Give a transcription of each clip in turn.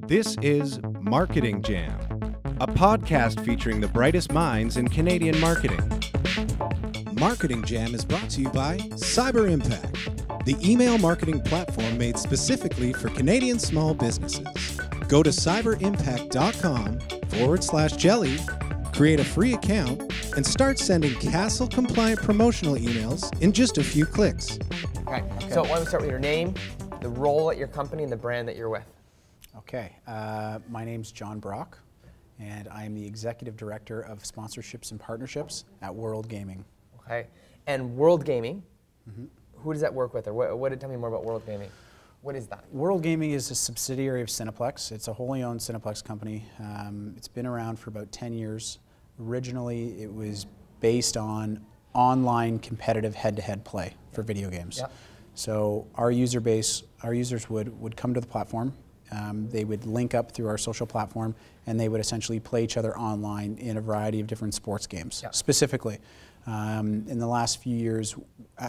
This is Marketing Jam, a podcast featuring the brightest minds in Canadian marketing. Marketing Jam is brought to you by Cyber Impact, the email marketing platform made specifically for Canadian small businesses. Go to cyberimpact.com/jelly, create a free account, and start sending CASL-compliant promotional emails in just a few clicks. All right, so why don't we start with your name, the role at your company, and the brand that you're with. Okay, my name's Jon Brock, and I'm the Executive Director of Sponsorships and Partnerships at WorldGaming. Okay, and WorldGaming, who does that work with, or tell me more about WorldGaming. What is that? WorldGaming is a subsidiary of Cineplex. It's a wholly owned Cineplex company. It's been around for about 10 years. Originally, it was based on online competitive head-to-head play for video games. Yep. So our user base, our users would come to the platform. They would link up through our social platform, and they would essentially play each other online in a variety of different sports games. Yep. Specifically, in the last few years,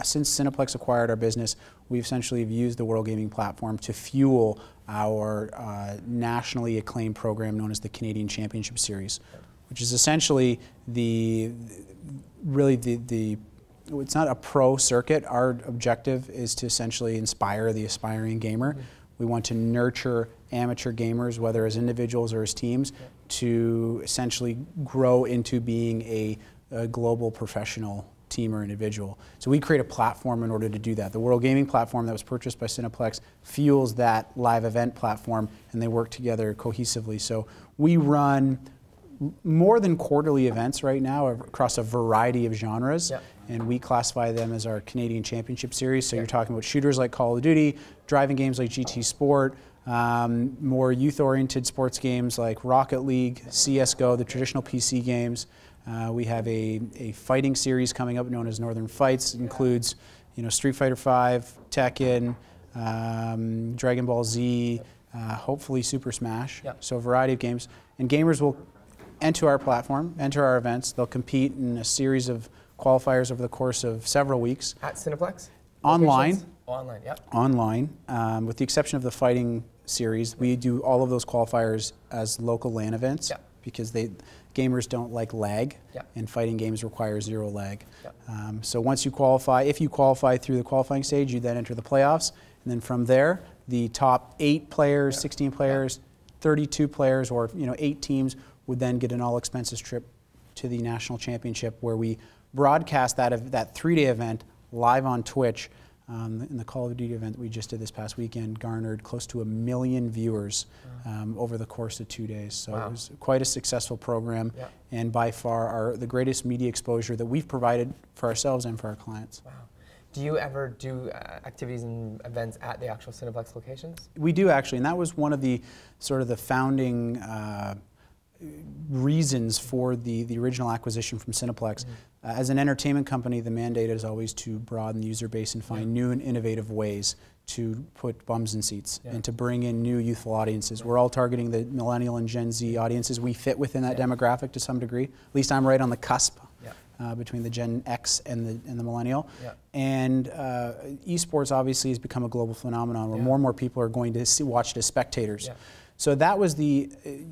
since Cineplex acquired our business, we've essentially used the WorldGaming platform to fuel our nationally acclaimed program known as the Canadian Championship Series, which is essentially it's not a pro circuit. Our objective is to essentially inspire the aspiring gamer. We want to nurture amateur gamers, whether as individuals or as teams, to essentially grow into being a global professional team or individual. So we create a platform in order to do that. The WorldGaming platform that was purchased by Cineplex fuels that live event platform, and they work together cohesively. So we run more than quarterly events right now across a variety of genres. Yep. And we classify them as our Canadian Championship Series. So you're talking about shooters like Call of Duty, driving games like GT Sport, more youth-oriented sports games like Rocket League, CSGO, the traditional PC games. We have a fighting series coming up known as Northern Fights. It includes, Street Fighter V, Tekken, Dragon Ball Z, hopefully Super Smash. Yep. So a variety of games. And gamers will enter our platform, enter our events. They'll compete in a series of qualifiers over the course of several weeks. At Cineplex? Online. Locations? Online, yep. Online. With the exception of the fighting series, we do all of those qualifiers as local LAN events because gamers don't like lag, and fighting games require zero lag. So once you qualify, if you qualify through the qualifying stage, you then enter the playoffs, and then from there, the top 8 players, 16 players, 32 players, or 8 teams would then get an all-expenses trip to the national championship, where we broadcast that 3-day event live on Twitch. In the Call of Duty event that we just did this past weekend, garnered close to 1 million viewers over the course of 2 days. So it was quite a successful program, and by far the greatest media exposure that we've provided for ourselves and for our clients. Wow. Do you ever do activities and events at the actual Cineplex locations? We do, actually, and that was one of the sort of the founding reasons for the original acquisition from Cineplex. As an entertainment company, the mandate is always to broaden the user base and find new and innovative ways to put bums in seats and to bring in new youthful audiences. We're all targeting the millennial and Gen Z audiences. We fit within that demographic to some degree. At least I'm right on the cusp between the Gen X and the millennial. And esports obviously has become a global phenomenon where more and more people are going to watch it as spectators. So that was the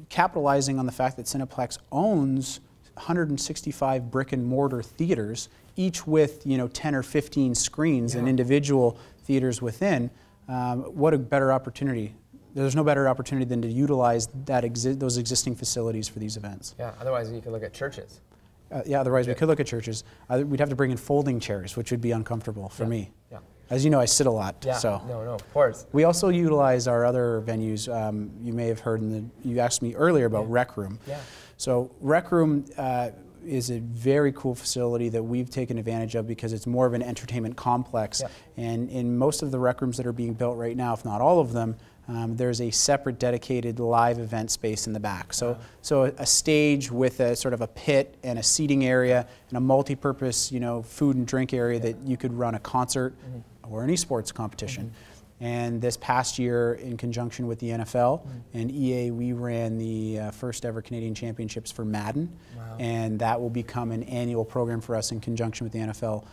capitalizing on the fact that Cineplex owns 165 brick and mortar theaters, each with 10 or 15 screens and individual theaters within. What a better opportunity. There's no better opportunity than to utilize those existing facilities for these events. Yeah, otherwise you could look at churches. Otherwise we could look at churches. We'd have to bring in folding chairs, which would be uncomfortable for me. As you know, I sit a lot. So no, of course. We also utilize our other venues. You may have heard you asked me earlier about Rec Room. So Rec Room is a very cool facility that we've taken advantage of because it's more of an entertainment complex. And in most of the Rec Rooms that are being built right now, if not all of them, there's a separate dedicated live event space in the back. So a stage with a sort of a pit and a seating area and a multi-purpose, food and drink area that you could run a concert or an esports competition. And this past year, in conjunction with the NFL and EA, we ran the first ever Canadian Championships for Madden. And that will become an annual program for us in conjunction with the NFL.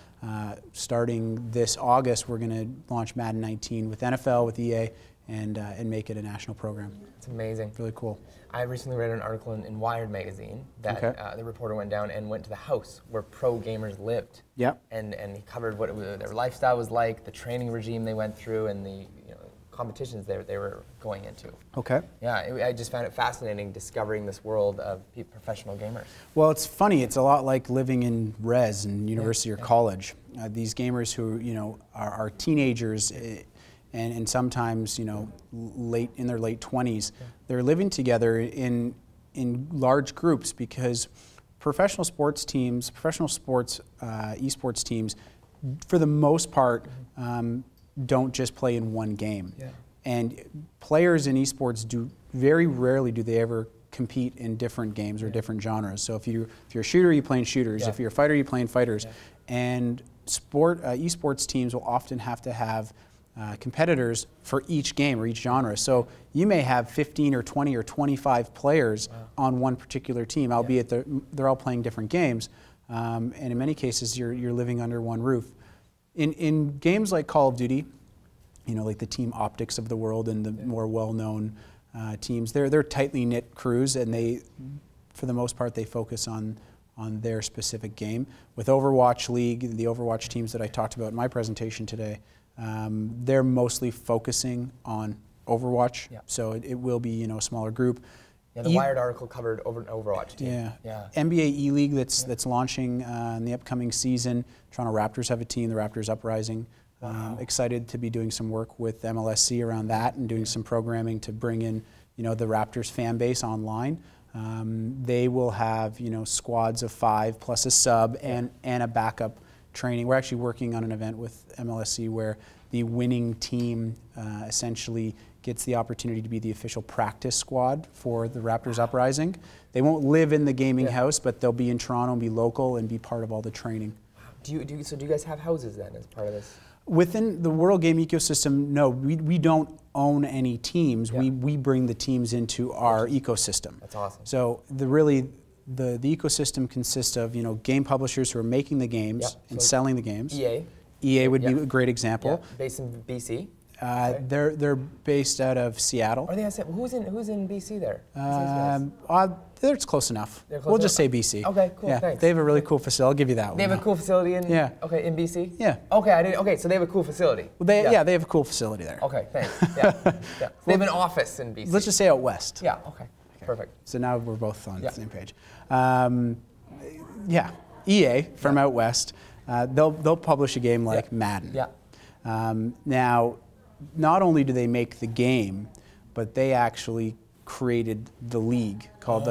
Starting this August, we're going to launch Madden 19 with NFL, with EA, and make it a national program. It's amazing. Really cool. I recently read an article in Wired magazine that the reporter went down and went to the house where pro gamers lived. Yep. And he covered what their lifestyle was like, the training regime they went through, and the competitions they were going into. Okay. Yeah, I just found it fascinating discovering this world of professional gamers. Well, it's funny. It's a lot like living in res in university or college. These gamers who are teenagers. And sometimes, late in their late 20s, they're living together in large groups because professional sports teams, esports teams, for the most part, don't just play in one game. Yeah. And players in esports very rarely do they ever compete in different games or different genres. So if you're a shooter, you're playing shooters. If you're a fighter, you're playing fighters. And esports teams will often have to have competitors for each game or each genre. So you may have 15 or 20 or 25 players on one particular team, albeit they're all playing different games. And in many cases, you're living under one roof. In games like Call of Duty, like the Team Optics of the world and the more well-known teams, they're tightly knit crews, and for the most part, they focus on their specific game. With Overwatch League, the Overwatch teams that I talked about in my presentation today, they're mostly focusing on Overwatch, so it will be a smaller group. Yeah, the Wired article covered Overwatch team. Yeah. NBA E-League that's launching in the upcoming season. Toronto Raptors have a team, the Raptors Uprising. Excited to be doing some work with MLSC around that and doing some programming to bring in the Raptors fan base online. They will have squads of 5 plus a sub and a backup training. We're actually working on an event with MLSC where the winning team essentially gets the opportunity to be the official practice squad for the Raptors Uprising. They won't live in the gaming house, but they'll be in Toronto and be local and be part of all the training. So do you guys have houses then as part of this? Within the World Game ecosystem, no, we don't own any teams. We bring the teams into our ecosystem. That's awesome. So the ecosystem consists of game publishers who are making the games and selling the games. EA would be a great example. Based in BC. They're based out of Seattle. Are they? Who's in BC there? It's close enough. We'll just say BC. Okay, cool. Thanks. They have a really cool facility. I'll give you that one. They have a cool facility in. In BC. Yeah. Okay, so they have a cool facility. Well, they have a cool facility there. Okay, thanks. So they have an office in BC. Let's just say out west. Yeah. Okay. Perfect. So now we're both on the same page. EA from out west. They'll publish a game like Madden. Now, not only do they make the game, but they actually created the league called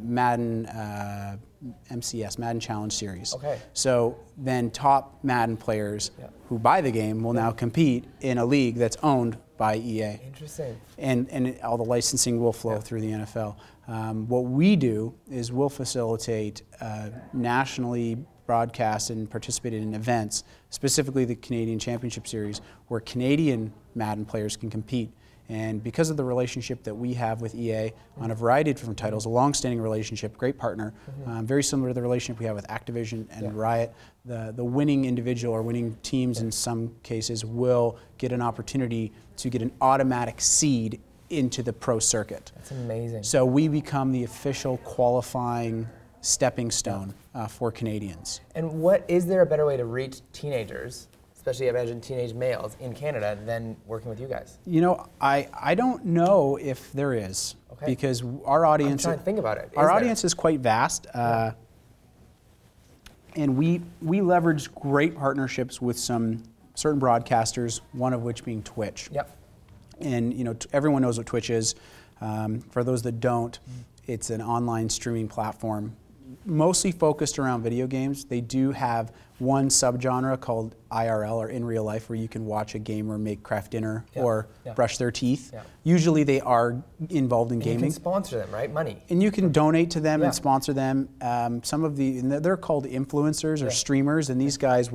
Madden MCS, Madden Challenge Series. So then top Madden players who buy the game will now compete in a league that's owned by EA. Interesting. And all the licensing will flow through the NFL. What we do is we'll facilitate nationally broadcast and participated in events, specifically the Canadian Championship Series, where Canadian Madden players can compete. And because of the relationship that we have with EA on a variety of different titles, a long-standing relationship, great partner, very similar to the relationship we have with Activision and Riot, the winning individual or winning teams in some cases will get an opportunity to get an automatic seed into the pro circuit. That's amazing. So we become the official qualifying stepping stone for Canadians. And is there a better way to reach teenagers, especially I imagine teenage males in Canada, than working with you guys? I don't know if there is, because our audience. I'm trying to think about it. Our audience is quite vast, and we leverage great partnerships with some certain broadcasters, one of which being Twitch. And everyone knows what Twitch is. For those that don't, it's an online streaming platform, mostly focused around video games. They do have one subgenre called IRL, or in real life, where you can watch a gamer make craft dinner or brush their teeth. Usually they are involved in gaming. You can sponsor them, right? Money. And you can donate to them and sponsor them. They're called influencers or streamers, and these guys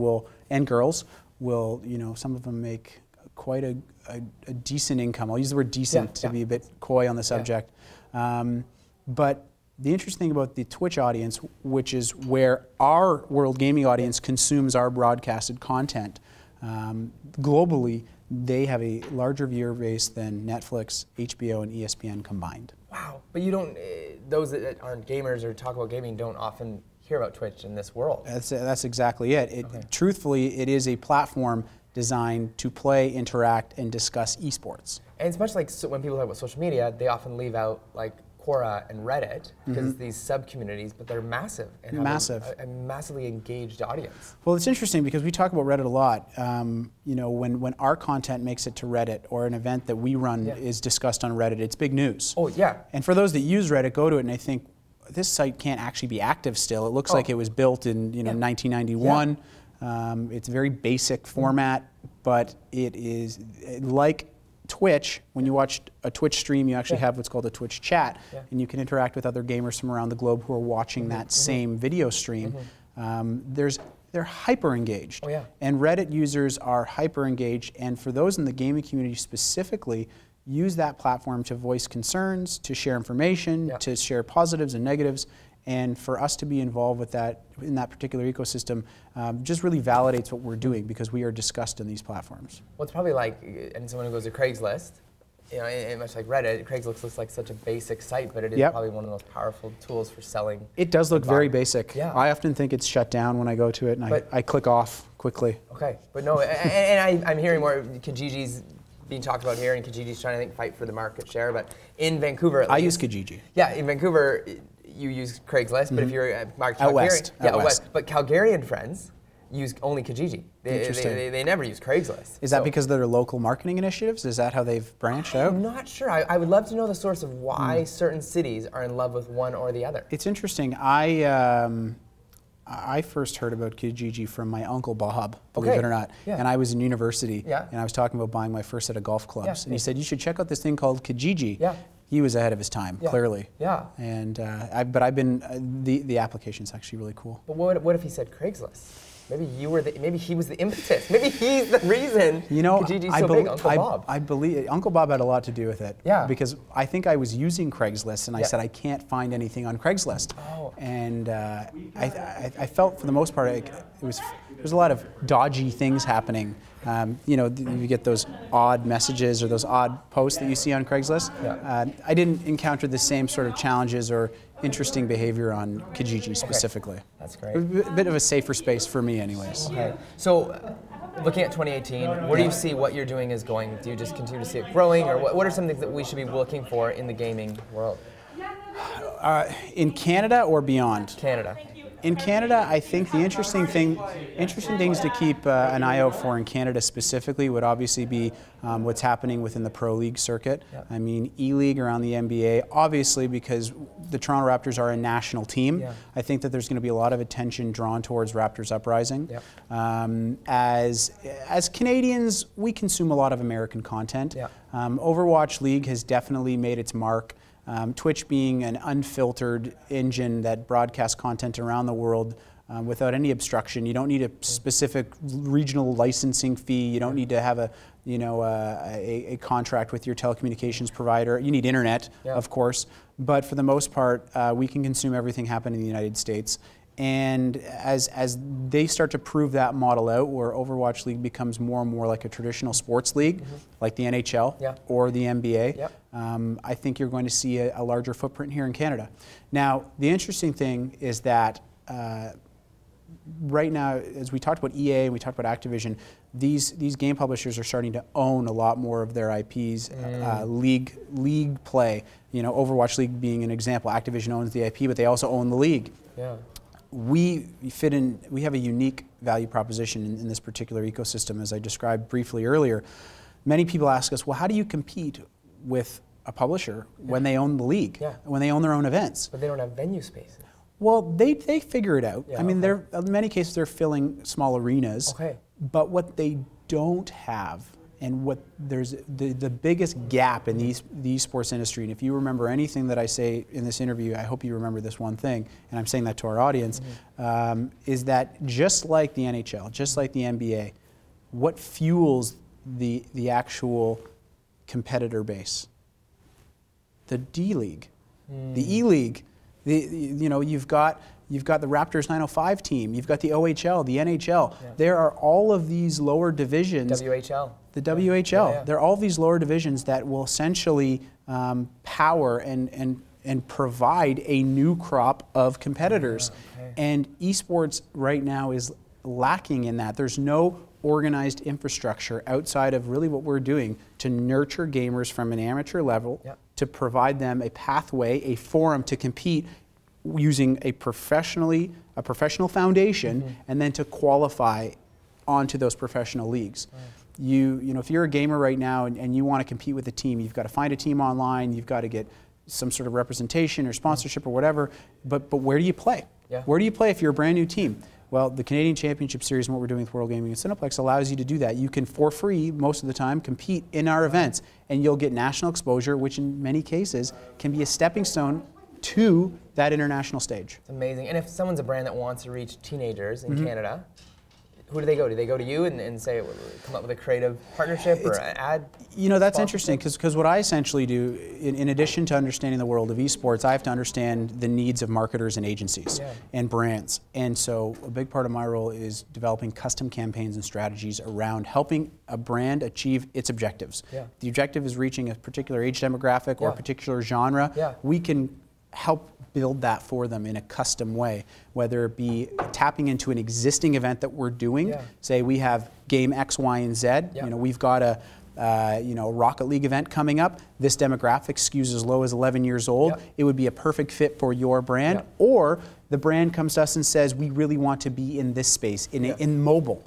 and girls will, some of them make quite a decent income. I'll use the word decent to be a bit coy on the subject. But the interesting thing about the Twitch audience, which is where our World Gaming audience consumes our broadcasted content, globally, they have a larger viewer base than Netflix, HBO, and ESPN combined. Wow. But you don't, those that aren't gamers or talk about gaming don't often hear about Twitch in this world. That's exactly it. Truthfully, it is a platform designed to play, interact, and discuss esports. And it's much like when people talk about social media, they often leave out like Quora and Reddit because these sub-communities, but they're massive and have a massively engaged audience. Well, it's interesting because we talk about Reddit a lot. You know, when our content makes it to Reddit or an event that we run is discussed on Reddit, it's big news. Oh, yeah. And for those that use Reddit, go to it and they think, this site can't actually be active still. It looks like it was built in 1991. It's a very basic format, but it is like Twitch. When you watch a Twitch stream, you actually have what's called a Twitch chat, and you can interact with other gamers from around the globe who are watching that same video stream. They're hyper engaged, and Reddit users are hyper engaged. And for those in the gaming community specifically, use that platform to voice concerns, to share information, to share positives and negatives. And for us to be involved with that in that particular ecosystem just really validates what we're doing because we are discussed in these platforms. Well, it's probably like, and someone who goes to Craigslist, you know, and much like Reddit, Craigslist looks like such a basic site, but it is probably one of the most powerful tools for selling. It does look very basic. I often think it's shut down when I go to it, and I click off quickly. Okay, but no, and I'm hearing more Kijiji's being talked about here, and Kijiji's trying to fight for the market share, but in Vancouver at least. I use Kijiji. Yeah, in Vancouver, you use Craigslist, but if you're at Calgary, out west. But Calgarian friends use only Kijiji. They never use Craigslist. Is that because of their local marketing initiatives? Is that how they've branched out? I'm not sure. I would love to know the source of why certain cities are in love with one or the other. It's interesting. I first heard about Kijiji from my uncle Bob, believe it or not. And I was in university, and I was talking about buying my first set of golf clubs. And he said, you should check out this thing called Kijiji. He was ahead of his time, clearly. And but I've been the application's actually really cool. But what if he said Craigslist? Maybe maybe he was the impetus. Maybe he's the reason Kijiji's so big, Uncle Bob. I believe Uncle Bob had a lot to do with it. Because I think I was using Craigslist and I said I can't find anything on Craigslist. And I felt for the most part there's a lot of dodgy things happening. You know, you get those odd messages or those odd posts that you see on Craigslist. I didn't encounter the same sort of challenges or interesting behavior on Kijiji specifically. That's great. A bit of a safer space for me anyways. So, looking at 2018, where do you see what you're doing is going? Do you just continue to see it growing, or what are some things that we should be looking for in the gaming world? In Canada or beyond? Canada. In Canada, I think the interesting things to keep an eye out for in Canada specifically would obviously be what's happening within the Pro League circuit. I mean, E-League around the NBA, obviously because the Toronto Raptors are a national team. I think that there's going to be a lot of attention drawn towards Raptors Uprising. As Canadians, we consume a lot of American content. Overwatch League has definitely made its mark. Twitch being an unfiltered engine that broadcasts content around the world without any obstruction. You don't need a specific regional licensing fee. You don't need to have a contract with your telecommunications provider. You need internet, of course, but for the most part, we can consume everything happening in the United States. And as they start to prove that model out, where Overwatch League becomes more and more like a traditional sports league, like the NHL or the NBA, I think you're going to see a larger footprint here in Canada. Now, the interesting thing is that right now, as we talked about EA and we talked about Activision, these game publishers are starting to own a lot more of their IPs, league play. You know, Overwatch League being an example. Activision owns the IP, but they also own the league. We have a unique value proposition in this particular ecosystem, as I described briefly earlier. Many people ask us, well, how do you compete with a publisher when they own the league, when they own their own events? But they don't have venue spaces. Well, they figure it out. I mean, in many cases, they're filling small arenas. But what they don't have, and what there's the biggest gap in the sports industry, and if you remember anything that I say in this interview, I hope you remember this one thing, and I'm saying that to our audience, is that just like the NHL, just like the NBA, what fuels the actual competitor base? The D-League, the E-League. You've got the Raptors 905 team. You've got the OHL, the NHL. There are all of these lower divisions. WHL. The WHL. There are all these lower divisions that will essentially power and provide a new crop of competitors. And esports right now is lacking in that. There's no organized infrastructure outside of really what we're doing to nurture gamers from an amateur level, to provide them a pathway, a forum to compete using a professional foundation, and then to qualify onto those professional leagues. You know, if you're a gamer right now and you want to compete with a team, you've got to find a team online, you've got to get some sort of representation or sponsorship or whatever, but where do you play? Where do you play if you're a brand new team? Well, the Canadian Championship Series and what we're doing with WorldGaming and Cineplex allows you to do that. You can, for free, most of the time, compete in our events, and you'll get national exposure, which in many cases can be a stepping stone to that international stage. It's amazing. And if someone's a brand that wants to reach teenagers in Canada, who do they go to? Do they go to you and say, come up with a creative partnership or an ad? You know, that's interesting because what I essentially do, in addition to understanding the world of esports, I have to understand the needs of marketers and agencies and brands. And so a big part of my role is developing custom campaigns and strategies around helping a brand achieve its objectives. The objective is reaching a particular age demographic or a particular genre. We can help build that for them in a custom way, whether it be tapping into an existing event that we're doing. Say we have game X, Y, and Z. You know, we've got a Rocket League event coming up. This demographic skews as low as 11 years old. It would be a perfect fit for your brand. Or the brand comes to us and says, we really want to be in this space, in mobile.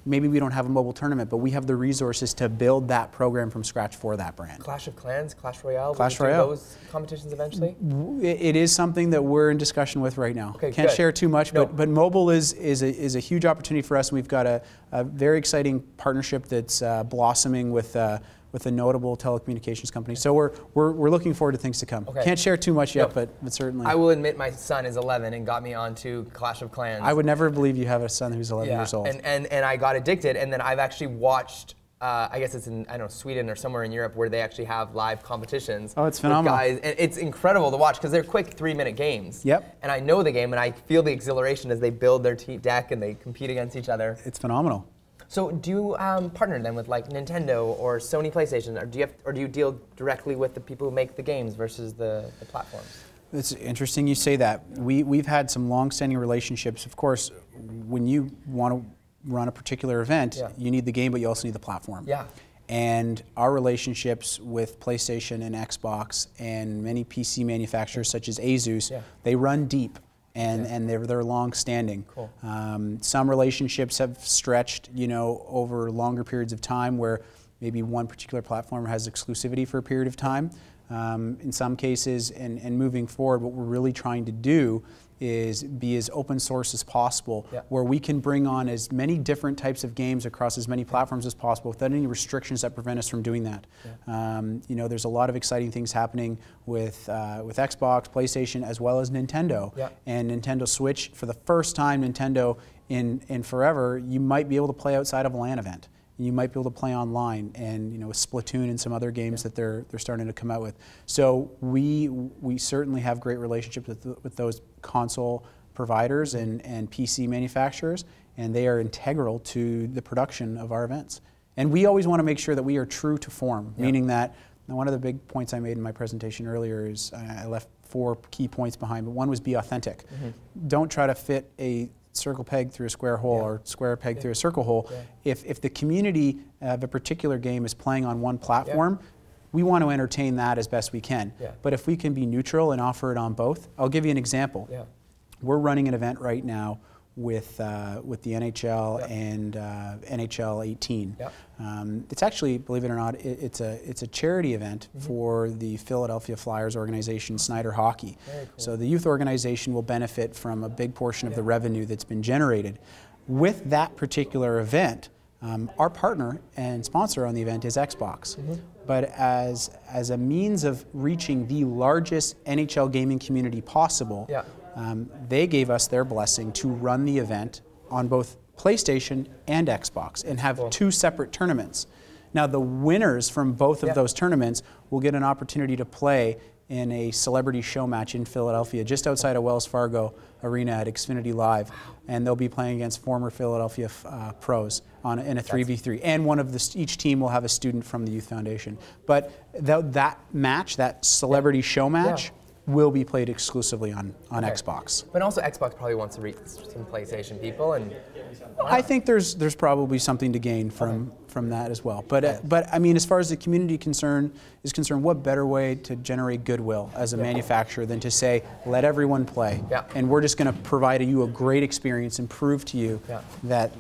Maybe we don't have a mobile tournament, but we have the resources to build that program from scratch for that brand. Clash of Clans, Clash Royale, Clash Royale. Those competitions eventually? It is something that we're in discussion with right now. Can't share too much, but mobile is a huge opportunity for us. We've got a very exciting partnership that's blossoming with a notable telecommunications company. So we're looking forward to things to come. Can't share too much yet, but certainly. I will admit my son is 11 and got me onto Clash of Clans. I would never believe you have a son who's 11 years old. And I got addicted, and then I've actually watched, I guess it's in, I don't know, Sweden or somewhere in Europe where they actually have live competitions. Oh, it's phenomenal. Guys, and it's incredible to watch because they're quick 3-minute games. And I know the game, and I feel the exhilaration as they build their deck and they compete against each other. It's phenomenal. So do you partner then with like Nintendo or Sony PlayStation, or do you deal directly with the people who make the games versus the platforms? It's interesting you say that. We've had some long-standing relationships. Of course, when you want to run a particular event, you need the game, but you also need the platform. And our relationships with PlayStation and Xbox and many PC manufacturers such as Asus, they run deep. And they're long-standing. Some relationships have stretched, you know, over longer periods of time where maybe one particular platform has exclusivity for a period of time. In some cases, and moving forward, what we're really trying to do is be as open source as possible, where we can bring on as many different types of games across as many platforms as possible without any restrictions that prevent us from doing that. You know, there's a lot of exciting things happening with Xbox, PlayStation, as well as Nintendo. And Nintendo Switch, for the first time, Nintendo in forever, you might be able to play outside of a LAN event. You might be able to play online, and you know, Splatoon and some other games that they're starting to come out with. So we certainly have great relationships with those console providers and PC manufacturers, and they are integral to the production of our events. And we always want to make sure that we are true to form, meaning that one of the big points I made in my presentation earlier is I left 4 key points behind, but one was be authentic. Don't try to fit a circle peg through a square hole or square peg through a circle hole. If the community of a particular game is playing on one platform, we want to entertain that as best we can. But if we can be neutral and offer it on both, I'll give you an example. We're running an event right now with the NHL and NHL 18. It's actually, believe it or not, it's a charity event for the Philadelphia Flyers organization, Snyder Hockey. So the youth organization will benefit from a big portion of the revenue that's been generated. With that particular event, our partner and sponsor on the event is Xbox. But as a means of reaching the largest NHL gaming community possible, they gave us their blessing to run the event on both PlayStation and Xbox and have 2 separate tournaments. Now the winners from both of those tournaments will get an opportunity to play in a celebrity show match in Philadelphia, just outside of Wells Fargo Arena at Xfinity Live, and they'll be playing against former Philadelphia pros in a 3v3. And each team will have a student from the Youth Foundation. But that match, that celebrity show match, will be played exclusively on Xbox. But also Xbox probably wants to reach some PlayStation people, and I think there's probably something to gain from that as well. But I mean, as far as the community is concerned, what better way to generate goodwill as a manufacturer than to say, let everyone play, and we're just going to provide you a great experience and prove to you that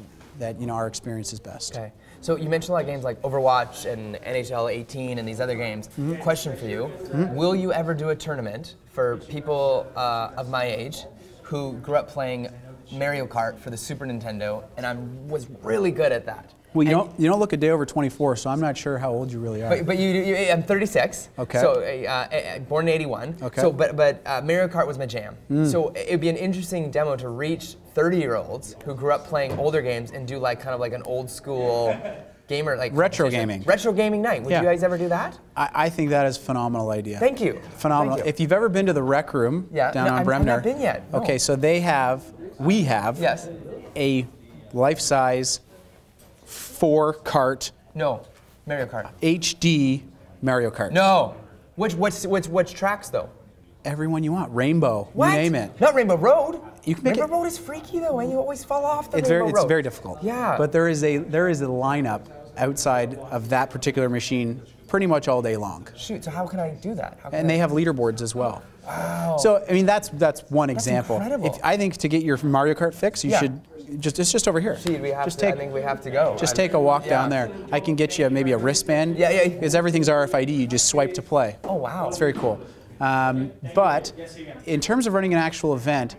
our experience is best. Okay. So you mentioned a lot of games like Overwatch and NHL 18 and these other games. Question for you, will you ever do a tournament for people of my age who grew up playing Mario Kart for the Super Nintendo, and I was really good at that? Well, you don't look a day over 24, so I'm not sure how old you really are. But I'm 36. Okay. So born in '81. Okay. So but Mario Kart was my jam. So it'd be an interesting demo to reach 30-year-olds who grew up playing older games and do kind of an old school gamer retro gaming. Retro gaming night. Would you guys ever do that? I think that is a phenomenal idea. Thank you. Phenomenal. Thank you. If you've ever been to the Rec Room down on Bremner. I've not been yet. No. Okay, so we have a life-size 4-kart. No, Mario Kart. HD Mario Kart. No. Which tracks though? Everyone you want. Rainbow. What? You name it. Not Rainbow Road. You can make Rainbow Road is freaky though, and you always fall off the Rainbow Road. It's very difficult. Yeah. But there is a lineup outside of that particular machine pretty much all day long. Shoot. So how can I do that? And they have leaderboards as well. Wow. So I mean that's one example. Incredible. I think to get your Mario Kart fix, you should it's just over here. Gee, I think we have to go. Just take a walk down there. I can get you maybe a wristband. Yeah. Because everything's RFID. You just swipe to play. Oh wow. It's very cool. But in terms of running an actual event,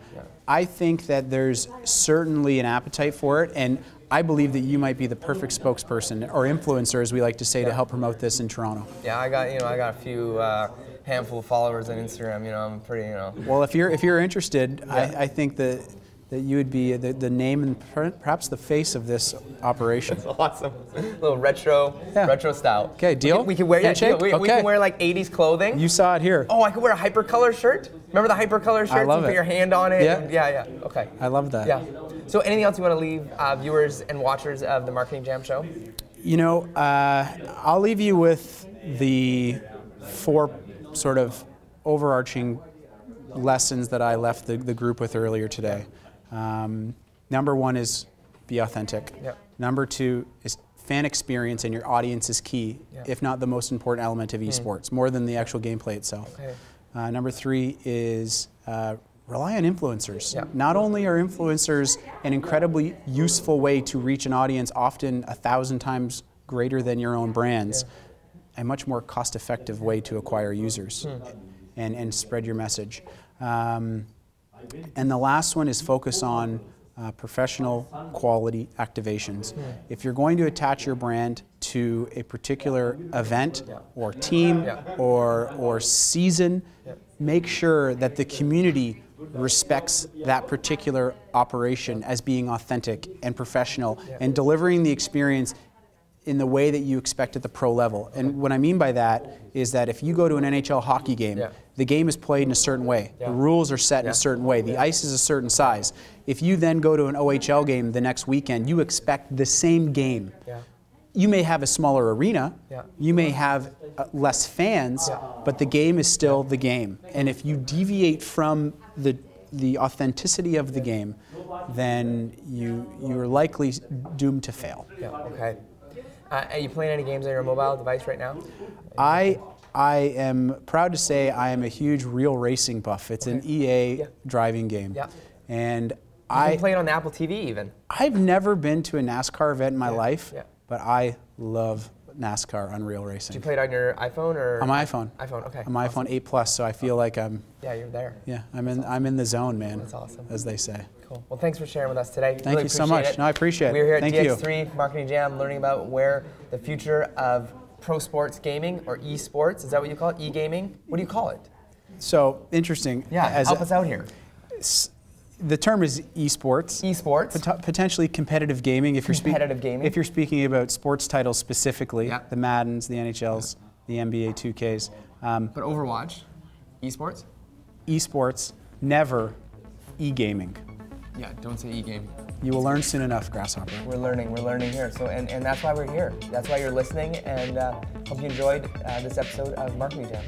I think that there's certainly an appetite for it, and I believe that you might be the perfect spokesperson or influencer, as we like to say, to help promote this in Toronto. Yeah, I got a few handful of followers on Instagram. I'm pretty. Well, if you're interested, I think that you would be the name and perhaps the face of this operation. That's awesome. A little retro style. Okay, deal? We can wear Handshake? We can wear 80s clothing. You saw it here. Oh, I could wear a hypercolor shirt. Remember the hypercolor shirts? I love you it. Put your hand on it. Yeah. Okay. I love that. Yeah. So anything else you want to leave viewers and watchers of the Marketing Jam show? I'll leave you with the 4 sort of overarching lessons that I left the group with earlier today. Number 1 is be authentic. Yep. Number 2 is fan experience, and your audience is key, if not the most important element of esports, more than the actual gameplay itself. Okay. Number 3 is rely on influencers. Yep. Not only are influencers an incredibly useful way to reach an audience, often 1,000 times greater than your own brands, a much more cost-effective way to acquire users and spread your message. And the last one is focus on professional quality activations. If you're going to attach your brand to a particular event or team or season, make sure that the community respects that particular operation as being authentic and professional and delivering the experience in the way that you expect at the pro level. And what I mean by that is that if you go to an NHL hockey game, the game is played in a certain way. The rules are set in a certain way. The ice is a certain size. If you then go to an OHL game the next weekend, you expect the same game. You may have a smaller arena, you may have less fans, but the game is still the game. And if you deviate from the authenticity of the game, then you're likely doomed to fail. Okay. Are you playing any games on your mobile device right now? I am proud to say I am a huge Real Racing buff. It's an EA driving game. And you can play it on the Apple TV even. I've never been to a NASCAR event in my life, but I love NASCAR on Real Racing. Did you play it on your iPhone or? On my iPhone. iPhone, okay. On my iPhone 8 Plus, so I feel like I'm. Yeah, you're there. Yeah, I'm in the zone, man. That's awesome. As they say. Cool. Well, thanks for sharing with us today. Thank you so much. No, I appreciate it. We're here at Thank DX3 Marketing Jam, learning about where the future of pro sports gaming or esports, is that what you call it? E-gaming? What do you call it? So interesting. Yeah, help us out here. The term is esports. Esports. Potentially competitive gaming. If you're gaming. If you're speaking about sports titles specifically, the Maddens, the NHLs, the NBA 2Ks. But Overwatch. Esports? Esports, never e-gaming. Yeah, don't say e-game. You will learn soon enough, Grasshopper. We're learning here. So, and that's why we're here. That's why you're listening, and hope you enjoyed this episode of Marketing Jam.